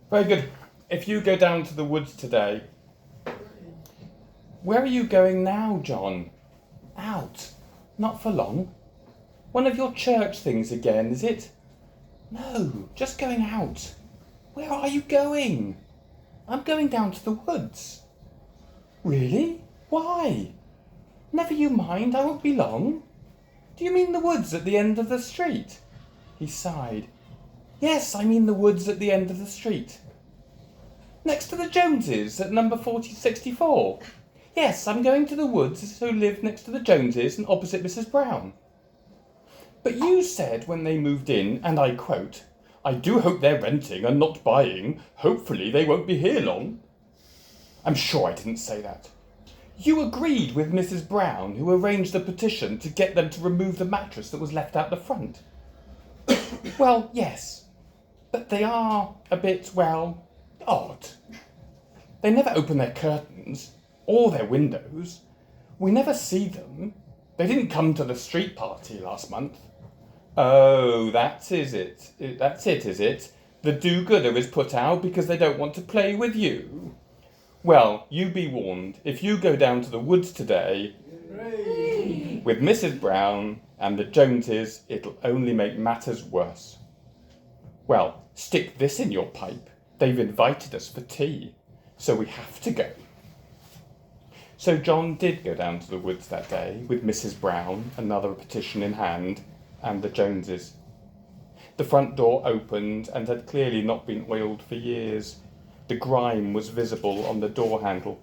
Very good. If you go down to the woods today, where are you going now, John? Out. Not for long. One of your church things again, is it? No, just going out. Where are you going? I'm going down to the woods. Really? Why? Never you mind, I won't be long. Do you mean the woods at the end of the street? He sighed. Yes, I mean the woods at the end of the street. Next to the Joneses at number 4064. Yes, I'm going to the woods who live next to the Joneses and opposite Mrs. Brown. But you said when they moved in, and I quote, I do hope they're renting and not buying. Hopefully they won't be here long. I'm sure I didn't say that. You agreed with Mrs. Brown, who arranged a petition to get them to remove the mattress that was left out the front. Well, yes, but they are a bit, well, odd. They never open their curtains or their windows. We never see them. They didn't come to the street party last month. Oh, that's it, is it? The do-gooder is put out because they don't want to play with you. Well, you be warned, if you go down to the woods today with Mrs. Brown and the Joneses, it'll only make matters worse. Well, stick this in your pipe. They've invited us for tea, so we have to go. So John did go down to the woods that day with Mrs. Brown, another petition in hand, and the Joneses. The front door opened and had clearly not been oiled for years. The grime was visible on the door handle.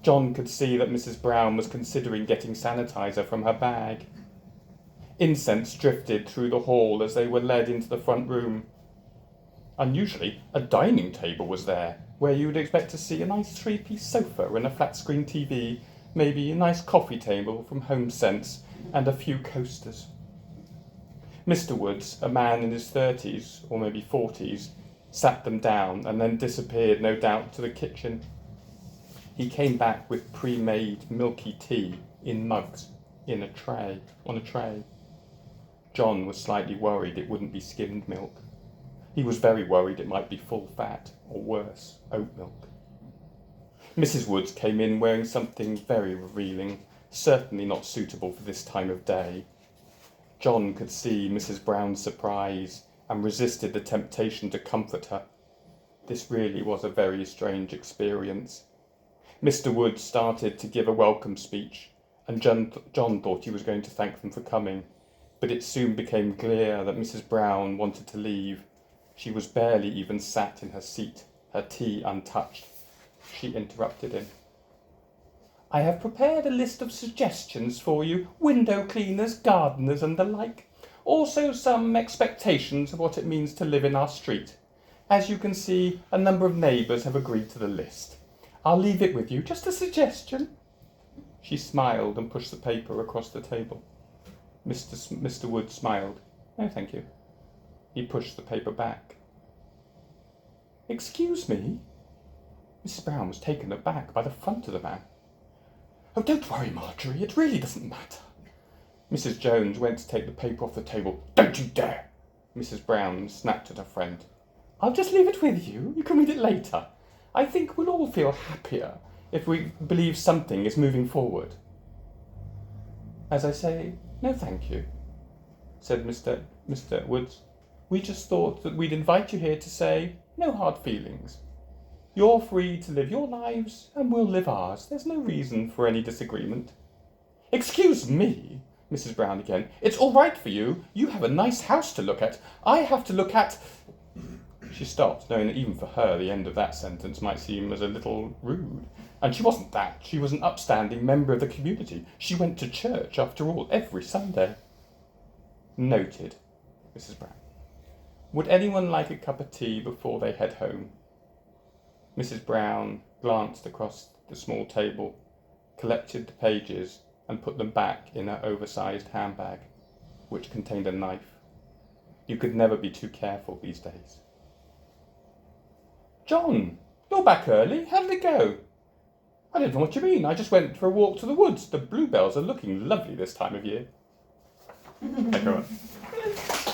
John could see that Mrs. Brown was considering getting sanitizer from her bag. Incense drifted through the hall as they were led into the front room. Unusually, a dining table was there, where you would expect to see a nice three-piece sofa and a flat-screen TV, maybe a nice coffee table from HomeSense, and a few coasters. Mr. Woods, a man in his 30s, or maybe 40s, sat them down and then disappeared, no doubt, to the kitchen. He came back with pre-made milky tea in mugs, on a tray. John was slightly worried it wouldn't be skimmed milk. He was very worried it might be full fat, or worse, oat milk. Mrs. Woods came in wearing something very revealing, certainly not suitable for this time of day. John could see Mrs. Brown's surprise and resisted the temptation to comfort her. This really was a very strange experience. Mr. Woods started to give a welcome speech, and John thought he was going to thank them for coming, but it soon became clear that Mrs. Brown wanted to leave. She was barely even sat in her seat, her tea untouched. She interrupted him. I have prepared a list of suggestions for you, window cleaners, gardeners and the like. Also some expectations of what it means to live in our street. As you can see, a number of neighbours have agreed to the list. I'll leave it with you, just a suggestion. She smiled and pushed the paper across the table. Mr. Wood smiled. No, thank you. He pushed the paper back. Excuse me? Mrs. Brown was taken aback by the front of the man. Oh, don't worry, Marjorie, it really doesn't matter. Mrs. Jones went to take the paper off the table. Don't you dare! Mrs. Brown snapped at her friend. I'll just leave it with you. You can read it later. I think we'll all feel happier if we believe something is moving forward. As I say, no thank you, said Mr. Woods. We just thought that we'd invite you here to say no hard feelings. You're free to live your lives and we'll live ours. There's no reason for any disagreement. Excuse me, Mrs. Brown again. It's all right for you. You have a nice house to look at. I have to look at... She stopped, knowing that even for her the end of that sentence might seem as a little rude. And she wasn't that. She was an upstanding member of the community. She went to church, after all, every Sunday. Noted, Mrs. Brown. Would anyone like a cup of tea before they head home? Mrs. Brown glanced across the small table, collected the pages and put them back in her oversized handbag, which contained a knife. You could never be too careful these days. John, you're back early. How did it go? I don't know what you mean. I just went for a walk to the woods. The bluebells are looking lovely this time of year. Thank you very much.